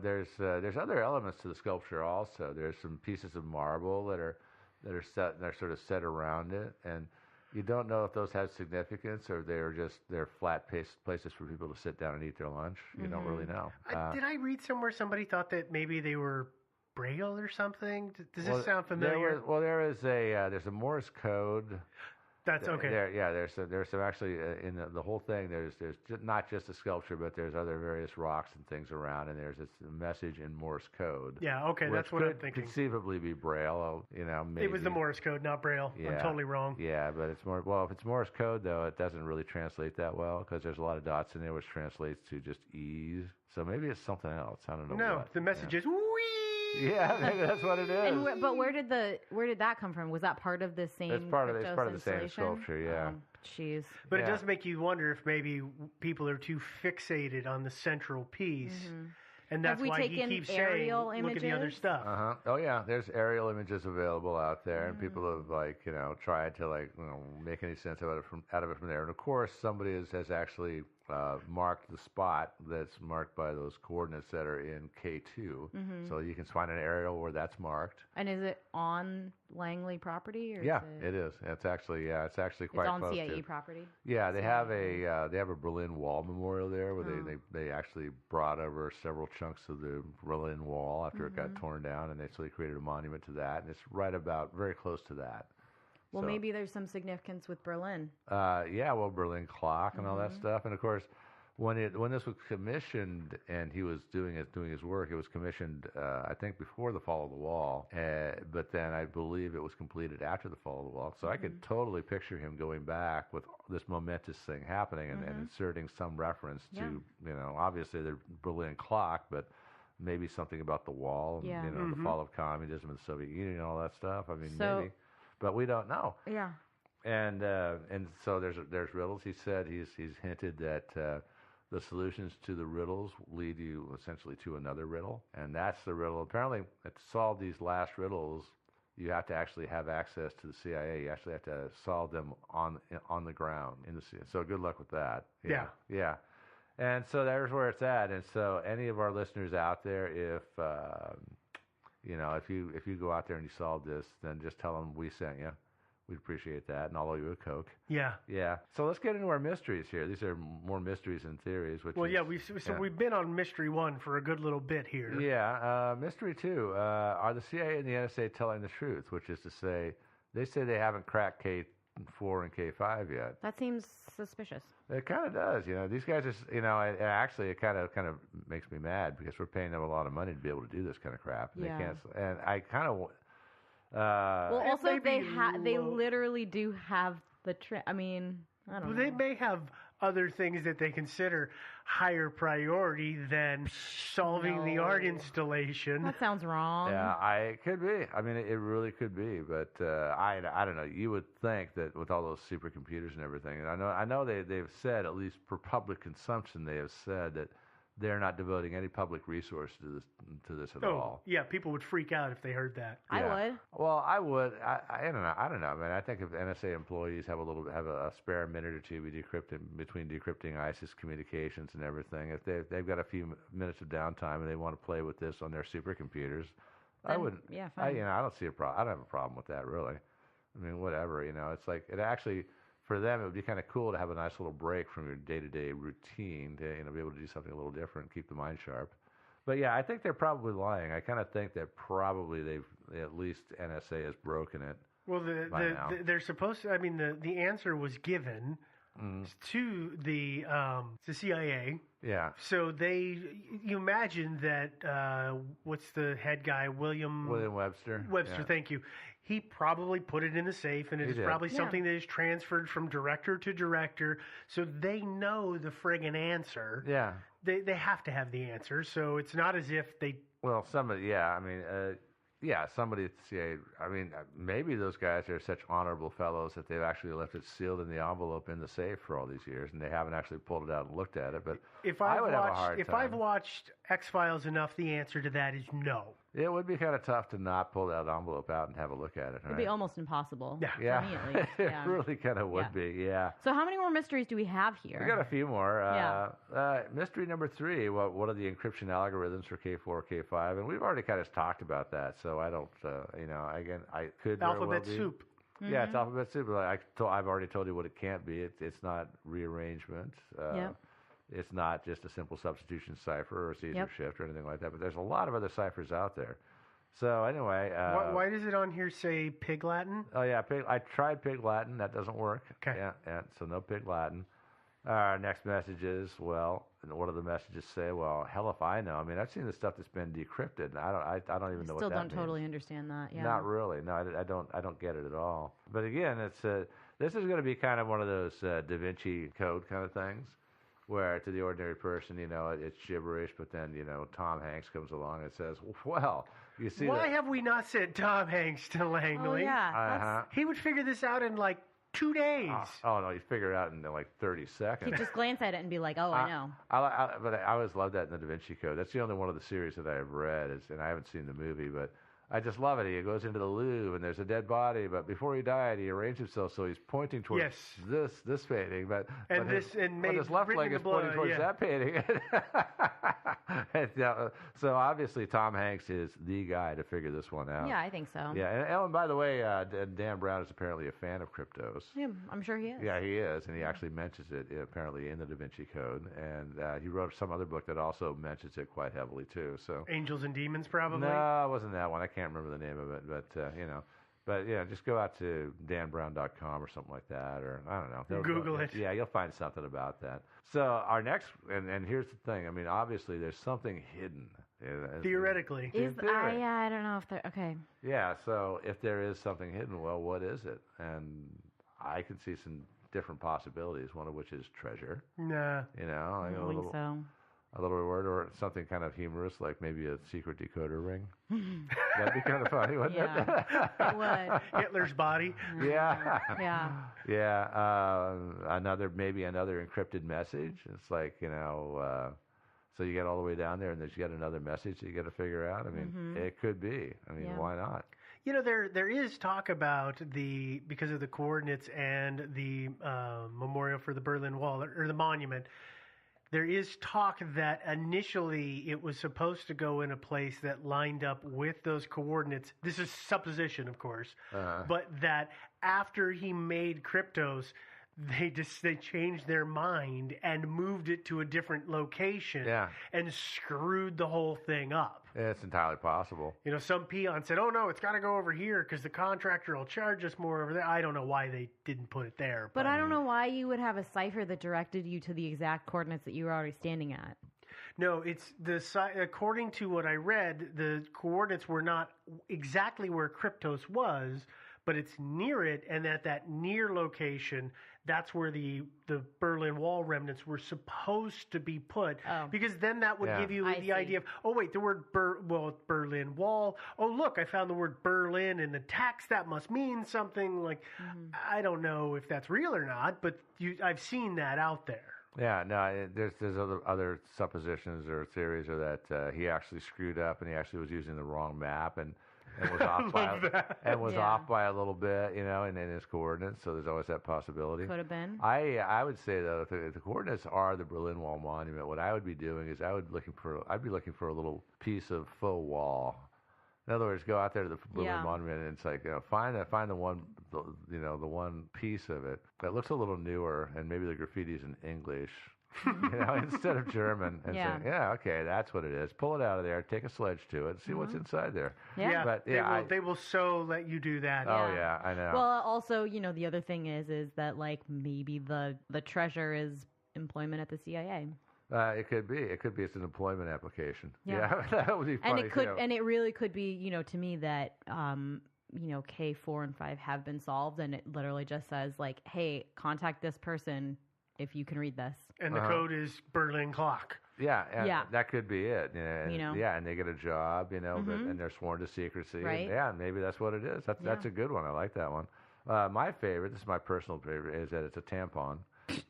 There's other elements to the sculpture also. There's some pieces of marble that are sort of set around it, and you don't know if those have significance or they're flat places for people to sit down and eat their lunch. You don't really know. Did I read somewhere somebody thought that maybe they were Braille or something? Does this sound familiar? There's a Morse code. That's okay. There's some actually in the whole thing. There's not just a sculpture, but there's other various rocks and things around, and there's this message in Morse code. Yeah, okay, that's what I'm thinking. Conceivably be Braille, maybe. It was the Morse code, not Braille. Yeah. I'm totally wrong. Yeah, but it's more. Well, if it's Morse code though, it doesn't really translate that well because there's a lot of dots in there, which translates to just E's. So maybe it's something else. I don't know. No, the message is wee. Yeah, maybe that's what it is. But where did that come from? Was that part of the same? It's part of the same sculpture. Yeah. Jeez. But it does make you wonder if maybe people are too fixated on the central piece. Mm-hmm. And that's why he keeps saying, look at the other stuff. Uh-huh. Oh, yeah. There's aerial images available out there, and people have, tried to, make any sense out of it from there. And, of course, somebody has actually marked the spot that's marked by those coordinates that are in K2. Mm-hmm. So you can find an aerial where that's marked. And is it on Langley property? Or it is. It's actually quite close. It's on CIE property? Yeah, they have a Berlin Wall memorial there where they actually brought over several chunks of the Berlin Wall after it got torn down, and they created a monument to that, and it's very close to that. Well, maybe there's some significance with Berlin. Berlin clock and all that stuff. And, of course, when this was commissioned and he was doing his work, it was commissioned, I think, before the fall of the wall. But then I believe it was completed after the fall of the wall. So I could totally picture him going back with this momentous thing happening and inserting some reference to, obviously the Berlin clock, but maybe something about the wall, and, the fall of communism in the Soviet Union and all that stuff. I mean, maybe. But we don't know. Yeah. And so there's riddles. He said he's hinted that the solutions to the riddles lead you essentially to another riddle, and that's the riddle. Apparently, to solve these last riddles, you have to actually have access to the CIA. You actually have to solve them on the ground in the CIA. So good luck with that. Yeah. And so there's where it's at. And so any of our listeners out there, if if you go out there and you solve this, then just tell them we sent you. We'd appreciate that, and I'll owe you a Coke. Yeah. Yeah. So let's get into our mysteries here. These are more mysteries than theories. We've been on Mystery 1 for a good little bit here. Yeah. Mystery 2, are the CIA and the NSA telling the truth, which is to say, they say they haven't cracked K4 and K5 yet. That seems suspicious. It kind of does. These guys are, it kind of makes me mad because we're paying them a lot of money to be able to do this kind of crap. And they can't, and I kind of... also, they literally do have the I mean, I don't know. They may have other things that they consider higher priority than solving the art installation. That sounds wrong. Yeah, it could be. I mean, it really could be. But I don't know. You would think that with all those supercomputers and everything, and I know they've said, at least for public consumption, they have said that they're not devoting any public resource to this at all. Yeah, people would freak out if they heard that. I would. Well, I would. I don't know. I mean, I think if NSA employees have a spare minute or two between decrypting ISIS communications and everything, if they've got a few minutes of downtime and they want to play with this on their supercomputers, I wouldn't. Yeah, fine. I don't see a problem. I don't have a problem with that, really. I mean, whatever. It's like it actually. For them, it would be kind of cool to have a nice little break from your day-to-day routine to be able to do something a little different, keep the mind sharp. But yeah, I think they're probably lying. I kind of think that probably at least NSA has broken it. Well, they're supposed to. I mean, the answer was given to the CIA. Yeah. So you imagine that what's the head guy, William Webster. Webster, thank you. He probably put it in the safe, and it is probably something that is transferred from director to director. So they know the friggin' answer. Yeah. They have to have the answer. So it's not as if they. Well, somebody. Yeah. I mean. Somebody at the CIA, I mean, maybe those guys are such honorable fellows that they've actually left it sealed in the envelope in the safe for all these years, and they haven't actually pulled it out and looked at it. But if I've watched X-Files enough, the answer to that is no. It would be kind of tough to not pull that envelope out and have a look at it. It'd be almost impossible. Yeah. For me, at least. It really kind of would be, yeah. So how many more mysteries do we have here? We got a few more. Mystery number 3, what are the encryption algorithms for K4, K5? And we've already kind of talked about that, so I don't, again, I could Alphabet soup. Yeah, it's alphabet soup. But I've already told you what it can't be. It's not rearrangement. It's not just a simple substitution cipher or Caesar shift or anything like that. But there's a lot of other ciphers out there. So anyway, why does it on here say Pig Latin? Oh yeah, I tried Pig Latin. That doesn't work. Okay. Yeah. So no Pig Latin. Our next message is, well, what do the messages say? Well, hell if I know. I mean, I've seen the stuff that's been decrypted, and I don't even know what that means. Still don't totally understand that. Yeah. Not really. No, I don't get it at all. But again, this is going to be kind of one of those Da Vinci Code kind of things, where to the ordinary person, it's gibberish. But then, Tom Hanks comes along and says, well, you see. Why have we not sent Tom Hanks to Langley? Oh yeah. He would figure this out in like 2 days. Oh no, you figure it out in like 30 seconds. You just glance at it and be like, oh, I know. But I always loved that in the Da Vinci Code. That's the only one of the series that I've read, and I haven't seen the movie, but I just love it. He goes into the Louvre, and there's a dead body, but before he died, he arranged himself so he's pointing towards this painting, but his left leg is pointing towards that painting. So obviously, Tom Hanks is the guy to figure this one out. Yeah, I think so. Yeah, and Ellen, by the way, Dan Brown is apparently a fan of cryptos. Yeah, I'm sure he is. Yeah, he is, and he actually mentions it apparently in the Da Vinci Code, and he wrote some other book that also mentions it quite heavily too. So Angels and Demons, probably. No, it wasn't that one. I can't remember the name of it, but just go out to danbrown.com or something like that, or I don't know. Google it. Yeah, you'll find something about that. So our next, and here's the thing. I mean, obviously, there's something hidden. Theoretically. I don't know if they're okay. Yeah, so if there is something hidden, well, what is it? And I can see some different possibilities. One of which is treasure. Nah. I don't think so. A little reward, or something kind of humorous, like maybe a secret decoder ring. That'd be kind of funny, wouldn't it? It would. Hitler's body. Yeah. Yeah. Maybe another encrypted message. It's like, so you get all the way down there, and there's yet another message that you got to figure out. I mean, it could be. I mean, why not? There is talk about because of the coordinates and the memorial for the Berlin Wall, or the monument. There is talk that initially it was supposed to go in a place that lined up with those coordinates. This is supposition, of course, but that after he made Kryptos, they changed their mind and moved it to a different location and screwed the whole thing up. Yeah, it's entirely possible. Some peon said, oh, no, it's got to go over here because the contractor will charge us more over there. I don't know why they didn't put it there. But I don't know why you would have a cipher that directed you to the exact coordinates that you were already standing at. No, it's according to what I read, the coordinates were not exactly where Kryptos was, but it's near it, and at that near location, that's where the Berlin Wall remnants were supposed to be put, because then that would give you the idea of, oh wait, the word Berlin Wall. Oh look, I found the word Berlin in the text. That must mean something. Like I don't know if that's real or not, but I've seen that out there. Yeah, no, there's other suppositions or theories or that he actually screwed up and he actually was using the wrong map and was off by a little bit, in his coordinates. So there's always that possibility. Could have been. I would say though, if the coordinates are the Berlin Wall monument, what I would be doing is I'd be looking for a little piece of faux wall. In other words, go out there to the Berlin Monument and it's like, find the one, the one piece of it that looks a little newer, and maybe the graffiti's in English, instead of German, and say, okay, that's what it is. Pull it out of there, take a sledge to it, see what's inside there. Yeah, but they will so let you do that. Oh yeah, I know. Well, also, the other thing is that like maybe the treasure is employment at the CIA. It could be. It's an employment application. Yeah, that would be funny. And it really could be, to me that, K4 and 5 have been solved, and it literally just says like, hey, contact this person if you can read this. And the code is Berlin clock. Yeah, that could be it. And they get a job, and they're sworn to secrecy. Right. And maybe that's what it is. That's a good one. I like that one. My favorite, this is my personal favorite, is that it's a tampon.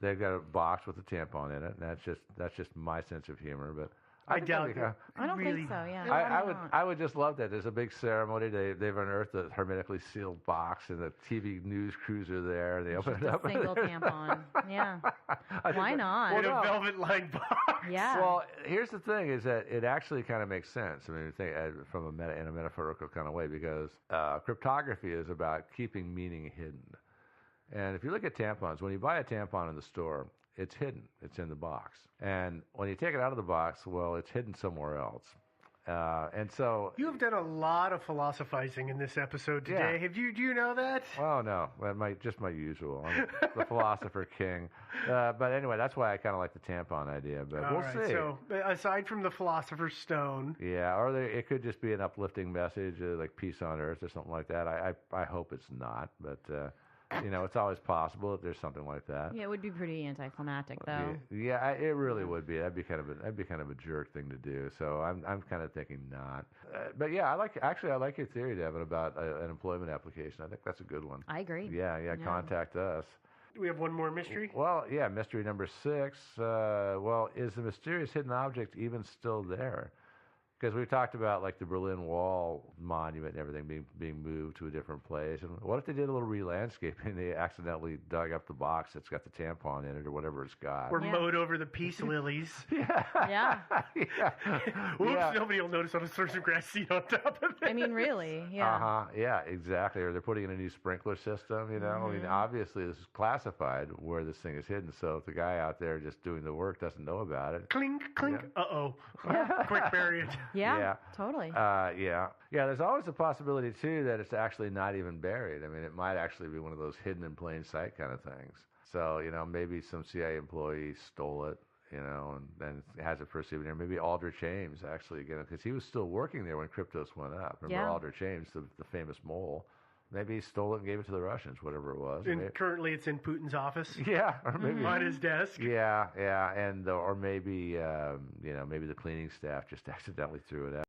They've got a box with a tampon in it, and that's just my sense of humor. But I think doubt that'd be it. I don't Really- think so. Yeah, I would just love that. There's a big ceremony. They've unearthed a hermetically sealed box, and the TV news crews are there. They open it Just up. a single tampon. Yeah. I think Why that- not? In Well, a no. velvet lined box. Yeah. Well, here's the thing: is that it actually kind of makes sense. I mean, think from in a metaphorical kind of way, because cryptography is about keeping meaning hidden. And if you look at tampons, when you buy a tampon in the store, it's hidden. It's in the box. And when you take it out of the box, well, it's hidden somewhere else. And so, You have done a lot of philosophizing in this episode today. Yeah. Do you know that? well, no, just my usual. I'm the philosopher king. But anyway, that's why I kind of like the tampon idea. But All we'll right, see. so aside from the Philosopher's Stone, Yeah, or it could just be an uplifting message, like peace on earth or something like that. I hope it's not, but it's always possible that there's something like that. Yeah, it would be pretty anticlimactic, though. Yeah, it really would be. That'd be kind of a jerk thing to do. So I'm kind of thinking not. But yeah, I like your theory, Devin, about an employment application. I think that's a good one. I agree. Yeah. Contact us. we have one more mystery. Well, yeah, mystery number 6. Well, is the mysterious hidden object even still there? Because we've talked about like the Berlin Wall monument and everything being moved to a different place. And what if they did a little re-landscaping? They accidentally dug up the box that's got the tampon in it or whatever it's got. Or Yeah. mowed over the peace lilies. Yeah. Yeah. Yeah. Whoops, Yeah. nobody will notice on a throw some grass seed on top of it. I mean, really. Yeah. Uh-huh. Yeah, exactly. Or they're putting in a new sprinkler system, I Mm-hmm. mean, obviously this is classified where this thing is hidden. So if the guy out there just doing the work doesn't know about it. Clink, clink. Uh-oh. Quick, bury it. Yeah. Yeah. Totally. Yeah. There's always a possibility too that it's actually not even buried. I mean, it might actually be one of those hidden in plain sight kind of things. So maybe some CIA employee stole it, and then has it for a souvenir. Maybe Aldrich Ames actually, because he was still working there when Kryptos went up. Remember Yeah. Aldrich Ames, the famous mole? Maybe he stole it and gave it to the Russians, whatever it was. And currently it's in Putin's office. Yeah, or maybe. On his desk. Yeah, and or maybe maybe the cleaning staff just accidentally threw it out.